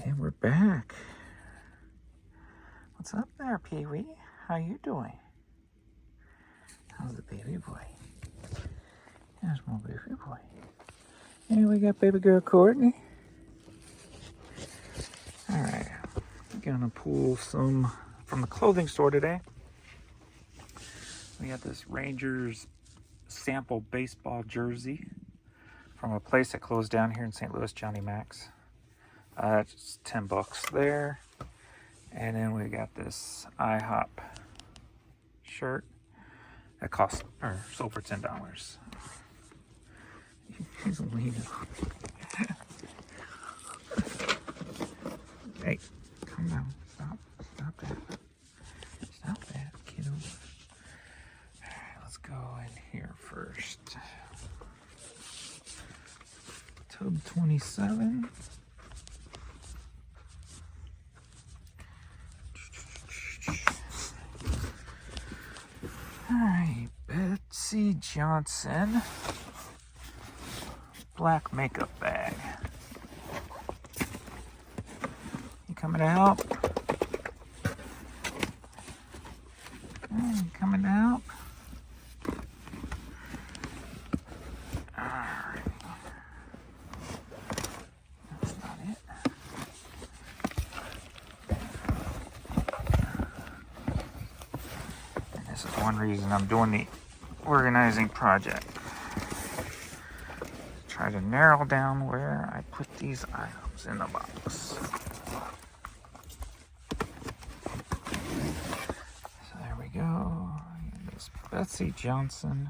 And we're back. What's up there, Pee-wee? How you doing? How's the baby boy? There's my baby boy. And we got baby girl Courtney. Alright, I'm gonna pull some from the clothing store today. We got this Rangers sample baseball jersey from a place that closed down here in St. Louis, Johnny Mac's. It's $10 there. And then we got this IHOP shirt that sold for $10. He's leaning. Hey, calm down. Stop that. Stop that, kiddo. Alright, let's go in here first. Tub 27. Alright, Betsy Johnson black makeup bag. You coming to help? You coming to help? Alright. That's not it. And this is one reason I'm doing the organizing project. Try to narrow down where I put these items in the box. So there we go. This Betsy Johnson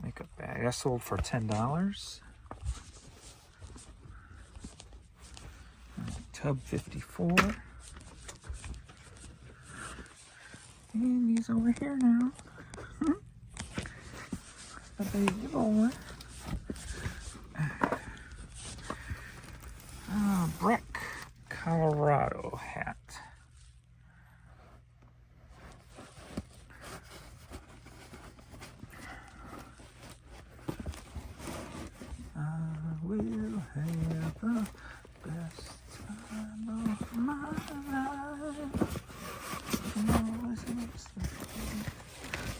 makeup bag. That sold for $10. Tub 54. And he's over here now. The baby boy. Breck, Colorado hat. I will have the best time of my life. Tomorrow is a mystery.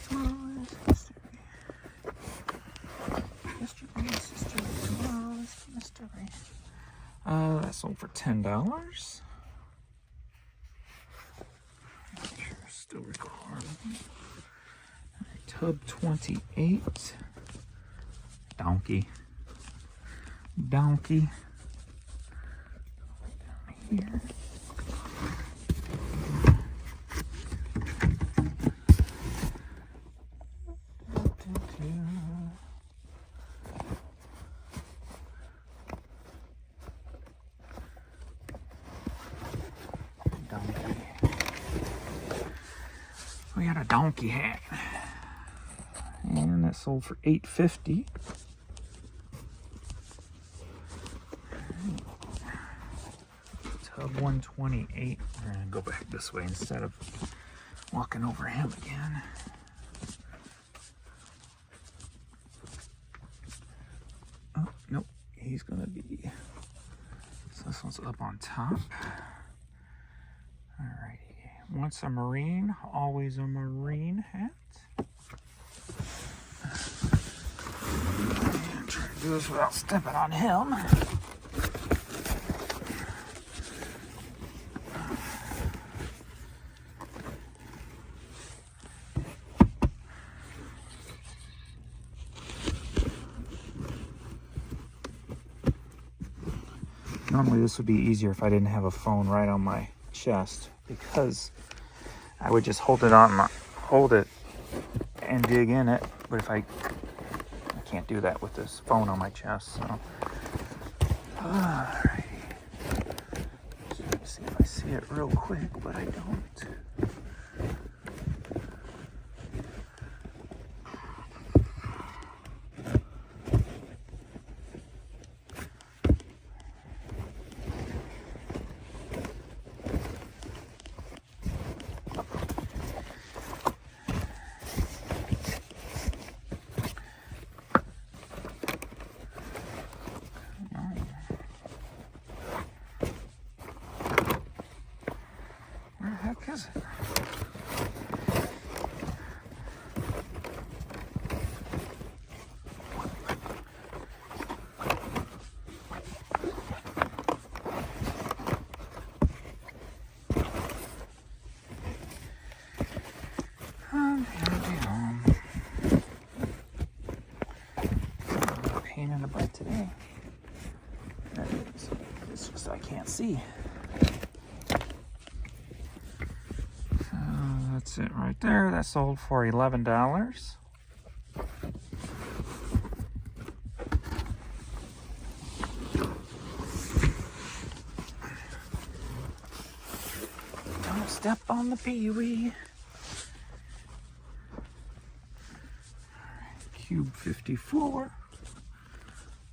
Tomorrow is history. Yesterday is history. Tomorrow is mystery. That sold for $10. Make sure it's still recording. Right, tub 28. Donkey. Down here. We got a donkey hat, and that sold for $8.50. Tub 128. We're gonna go back this way instead of walking over him again. Oh nope, he's gonna be. So this one's up on top. Alrighty. Once a Marine, always a Marine hat. And try to do this without stepping on him. Normally this would be easier if I didn't have a phone right on my chest, because I would just hold it and dig in it. But if I can't do that with this phone on my chest, so. Alrighty. Let me see if I see it real quick, but I don't. is it? Pain in the butt today. There it is. It's just I can't see. So that's it right there. That sold for $11. Don't step on the peewee. Cube 54.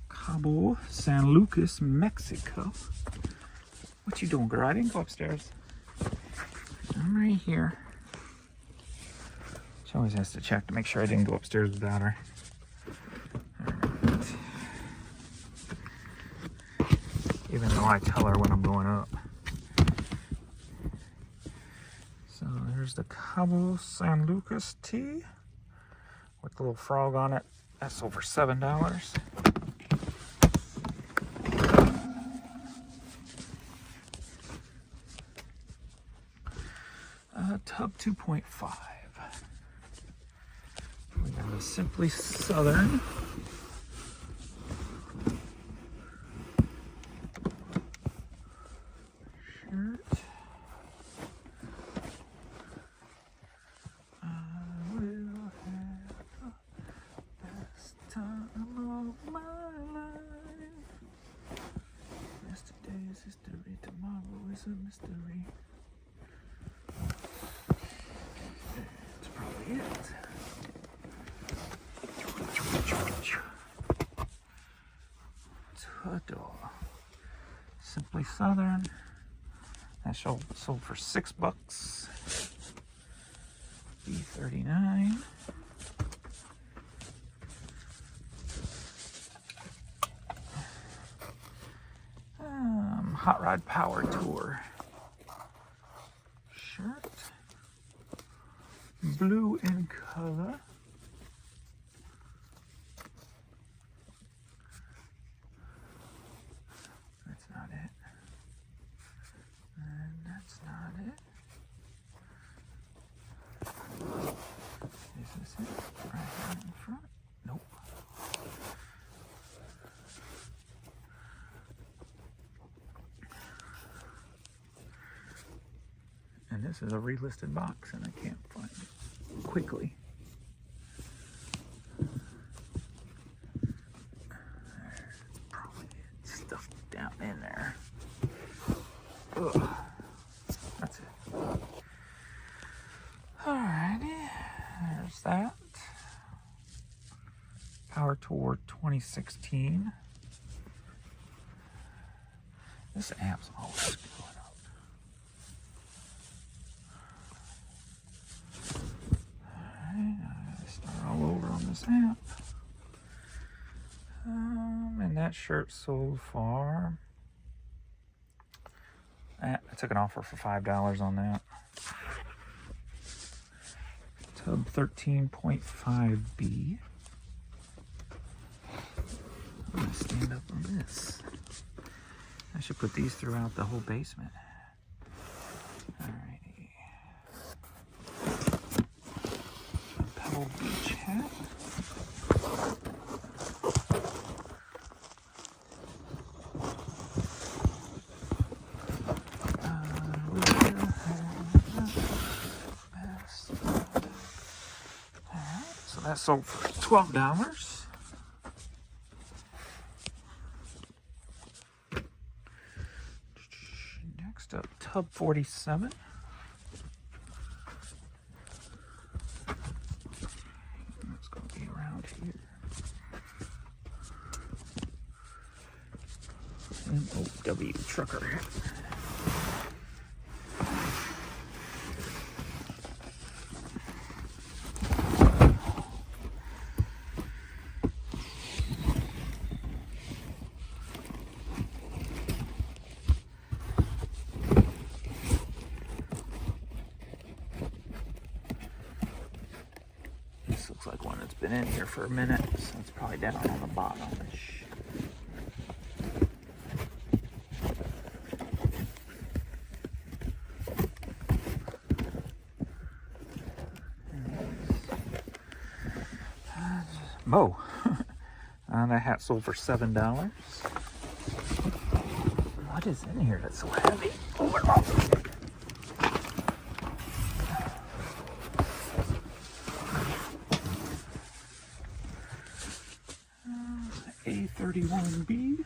Cabo San Lucas, Mexico. What you doing, girl? I didn't go upstairs. I'm right here. She always has to check to make sure I didn't go upstairs without her. Alright. Even though I tell her when I'm going up. So there's the Cabo San Lucas tea with the little frog on it. That's over $7. Tub 2.5. We got a Simply Southern. Shirt. I will have the best time of my life. Yesterday is history, tomorrow is a mystery. It. Tudor. Simply Southern. That sold for $6. B39. Hot Rod Power Tour. Shirt. Blue in color. That's not it. And that's not it. Is this it? Right here in front? Nope. And this is a relisted box and I can't find it quickly. There's probably stuff down in there. Ugh. That's it. Alrighty, there's that. Power Tour 2016. This amp's always going up. All over on this amp. And that shirt sold for I took an offer for $5 on that. Tub 13.5B. I'm gonna stand up on this. I should put these throughout the whole basement. Alrighty. Pebble Beach hat. So that sold for $12. Next up, Tub 47. That's going to be around here. MOW trucker hat. been in here for a minute, so it's probably down on the bottom-ish. Mo. That hat sold for $7. What is in here that's so heavy? A31B.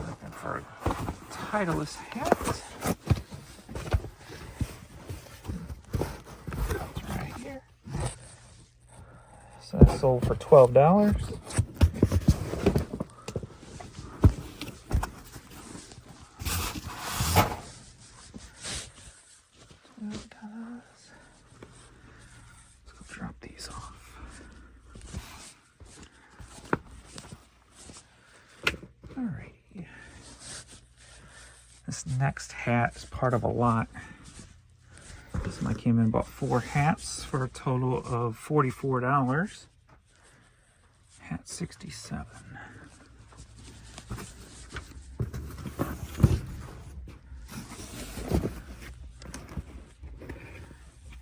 Looking for a Titleist hat. So that sold for $12. Let's go drop these off. Alrighty. This next hat is part of a lot. This one came in about 4 hats for a total of $44. Hat 67.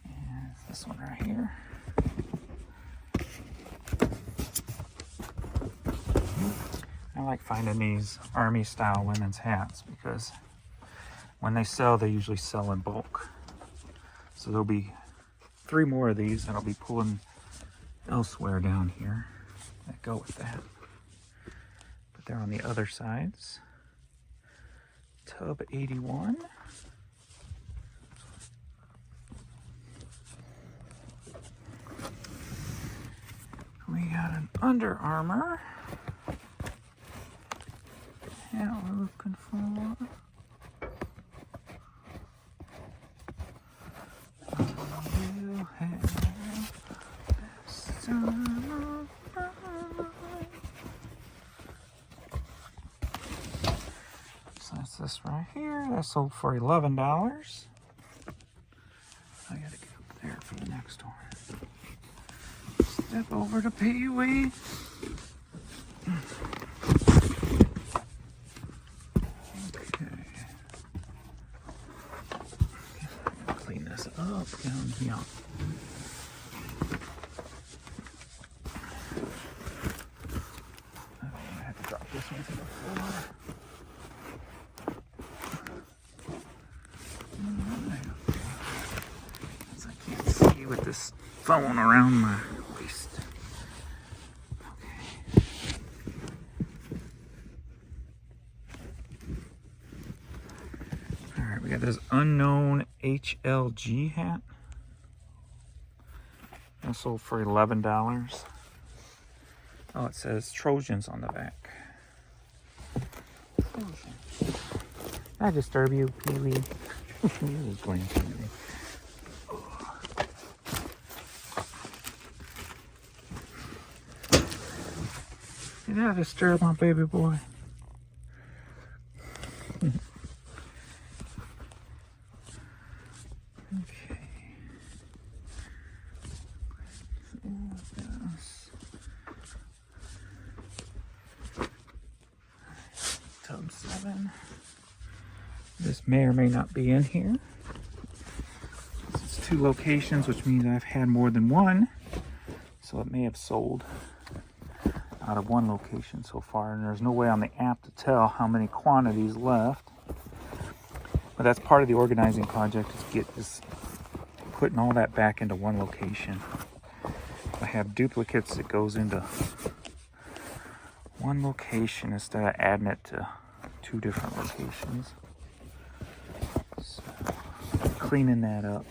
And this one right here. I like finding these army style women's hats because when they sell, they usually sell in bulk. So there'll be 3 more of these that I'll be pulling elsewhere down here that go with that. But they're on the other sides. Tub 81. We got an Under Armour. Yeah, we're looking for. So that's this right here. That sold for $11. I gotta get up there for the next one. Step over to POV. Okay. Clean this up down here. This one to the floor. As I can't see with this phone around my waist. Okay. Alright, we got this unknown HLG hat. That sold for $11. Oh, it says Trojans on the back. I disturb you, Pee-wee. You was going to me. Did I disturb my baby boy? Okay. Tub 7. This may or may not be in here. It's 2 locations, which means I've had more than one. So it may have sold out of 1 location so far. And there's no way on the app to tell how many quantities left. But that's part of the organizing project, is putting all that back into 1 location. If I have duplicates, it goes into 1 location instead of adding it to 2 different locations. So, cleaning that up.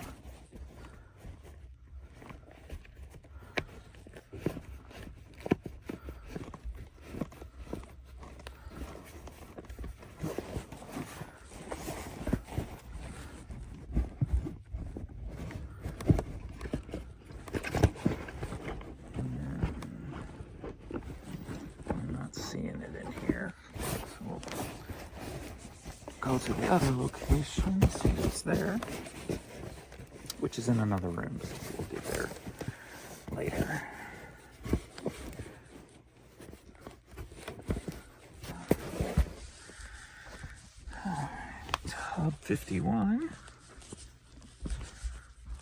I'm not seeing it in here. So we'll go to the other location, see what's there, which is in another room. So we'll get there later. Tub 51.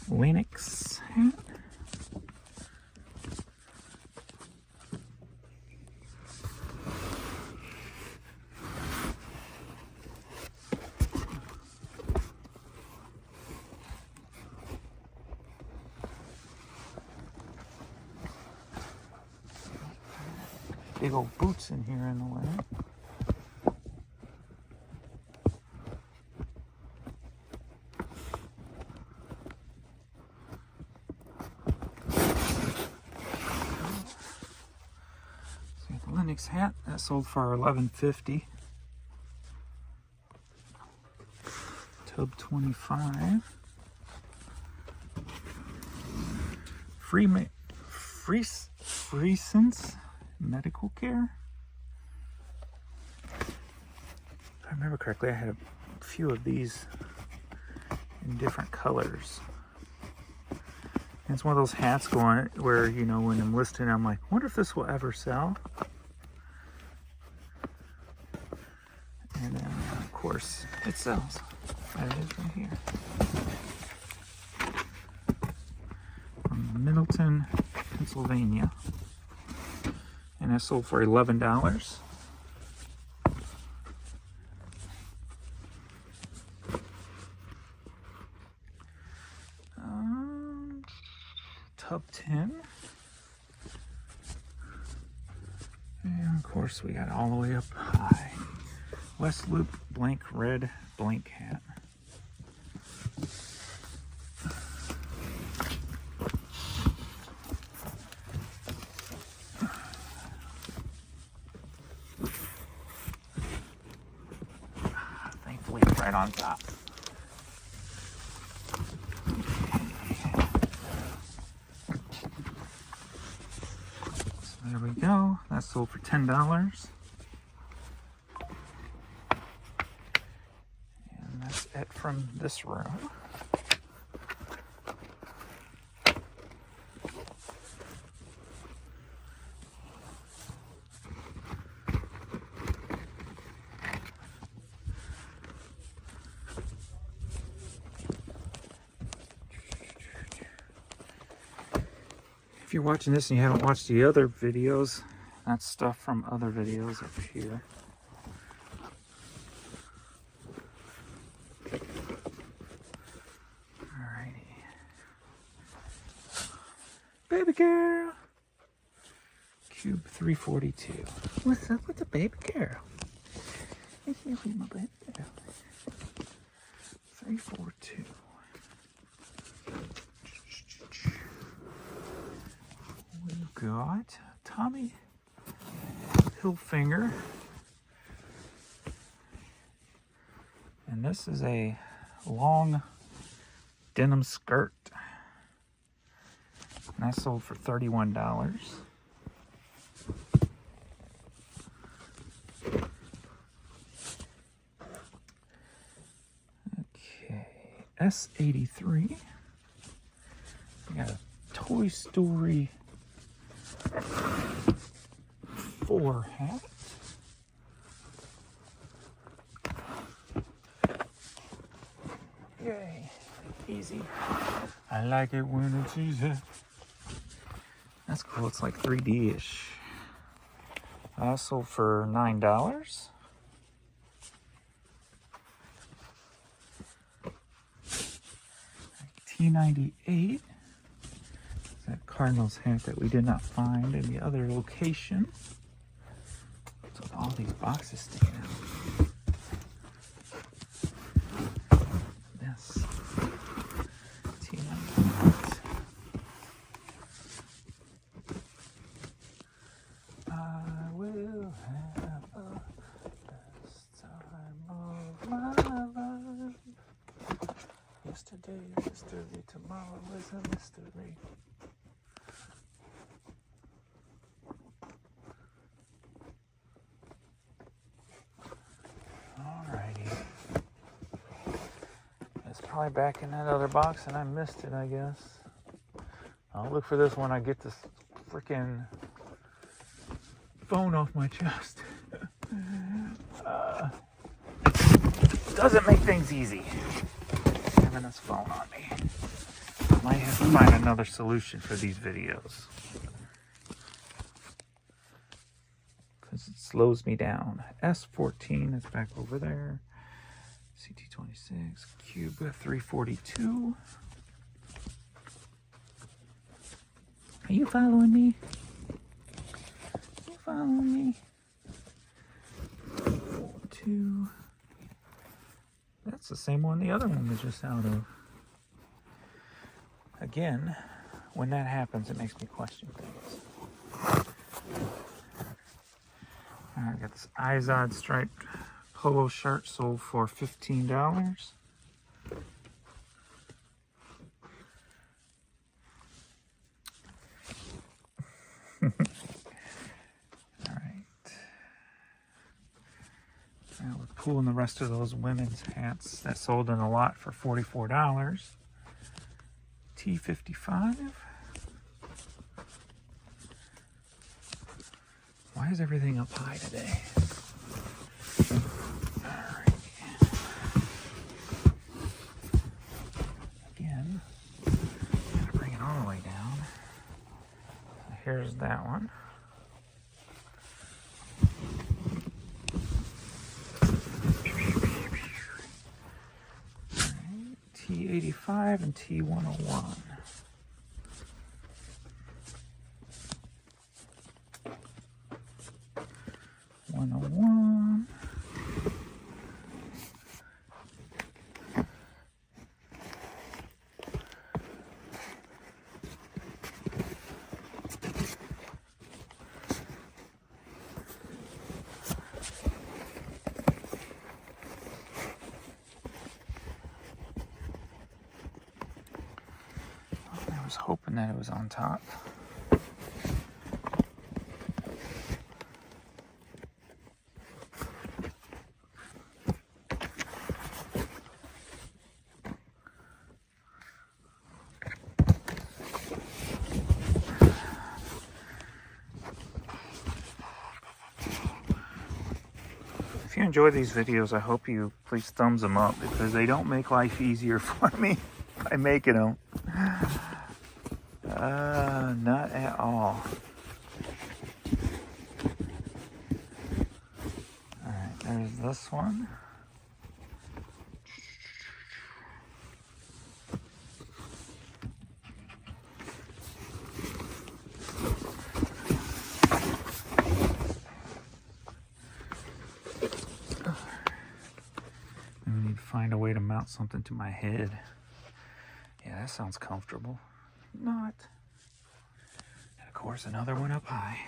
Linux hat. Big old boots in here in the way. See the Linux hat that sold for $11.50. Tub 25. Freesense medical care. If I remember correctly, I had a few of these in different colors. And it's one of those hats going where, you know, when I'm listing, I'm like, wonder if this will ever sell. And then, of course, it sells. There it is right here. From Middleton, Pennsylvania. And it sold for $11. Tub 10. And of course we got all the way up high. West Loop blank red blank hat. Thankfully it's right on top. There we go. That sold for $10. And that's it from this room. If you're watching this and you haven't watched the other videos, that's stuff from other videos up here. Alrighty. Baby girl. Cube 342. What's up with the baby girl? I can't leave my baby girl. 342. We've got Tommy Hilfiger, and this is a long denim skirt, and that sold for $31. Okay, S83. We got a Toy Story 4 hat. Yay, easy. I like it when it's easy. That's cool, it's like 3D-ish. Sold for $9. T98. That Cardinals hat that we did not find in the other location. So all these boxes sticking out. This T98. I will have the best time of my life. Yesterday is history, tomorrow is a mystery. Alrighty. probably back in that other box and I missed it, I guess. I'll look for this when I get this freaking phone off my chest. Doesn't make things easy having this phone on me. Might have to find another solution for these videos because it slows me down. S14 is back over there. CT26, Cuba 342. Are you following me? Are you following me? 42. That's the same one the other one was just out of. Again, when that happens, it makes me question things. I got this Izod striped polo shirt sold for $15. Now we're pulling the rest of those women's hats that sold in a lot for $44. T55. Why is everything up high today? Alright. Again, gotta bring it all the way down. So here's that one. T85 and T101. I was hoping that it was on top. If you enjoy these videos, I hope you please thumbs them up because they don't make life easier for me by making them. Not at all. Alright, there's this one. I need to find a way to mount something to my head. Yeah, that sounds comfortable. Not. And of course, another one up high.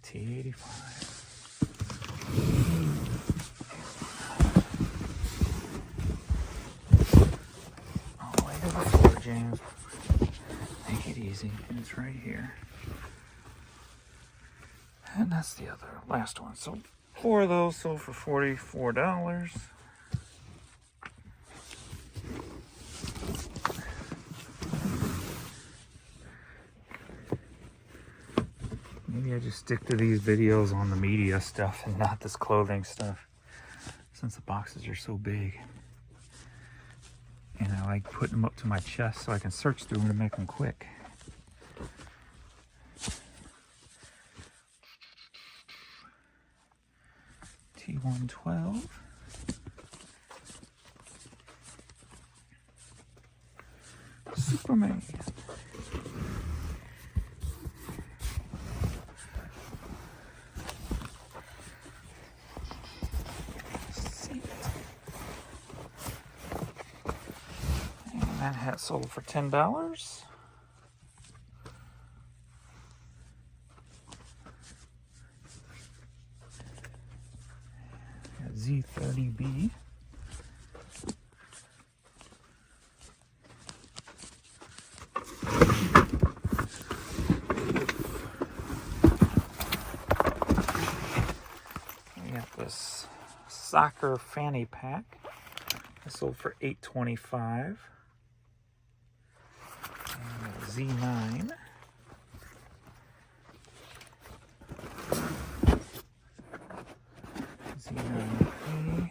T85. All the way to the floor, James. Take it easy. It's right here. And that's the other last one. So 4 of those sold for $44. Maybe I just stick to these videos on the media stuff and not this clothing stuff, since the boxes are so big. And I like putting them up to my chest so I can search through them and make them quick. T112. Superman. That hat sold for $10. Z30B. We got this soccer fanny pack. It sold for $8.25. Z9. Z9P.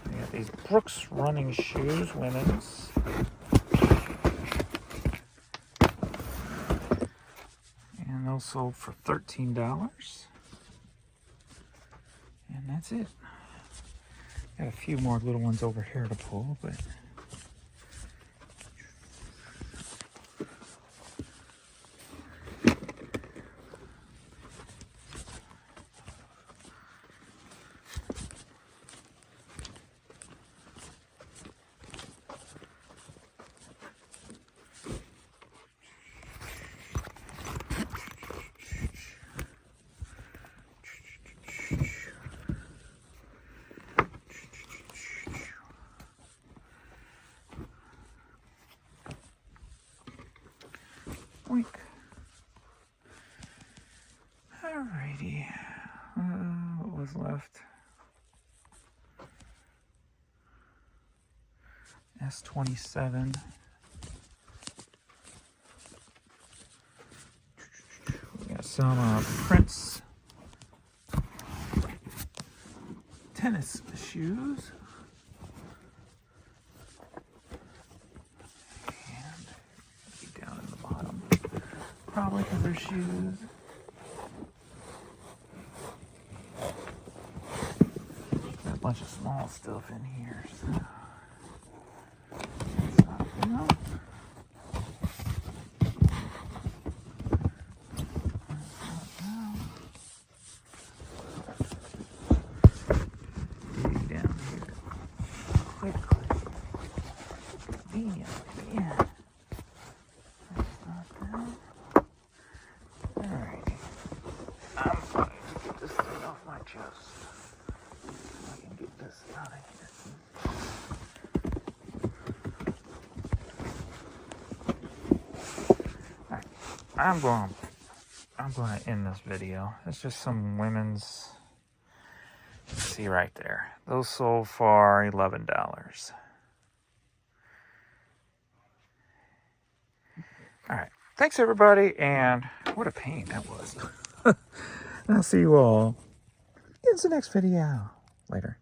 We got these Brooks running shoes, women's. And those sold for $13. And that's it. Got a few more little ones over here to pull, but boink. Alrighty. What was left? S27. We got some Prince tennis shoes. And down in the bottom. Probably because they're shoes. Got a bunch of small stuff in here. So. I'm going to end this video. It's just some women's. See right there. Those sold for $11. All right. Thanks, everybody. And what a pain that was. I'll see you all in the next video. Later.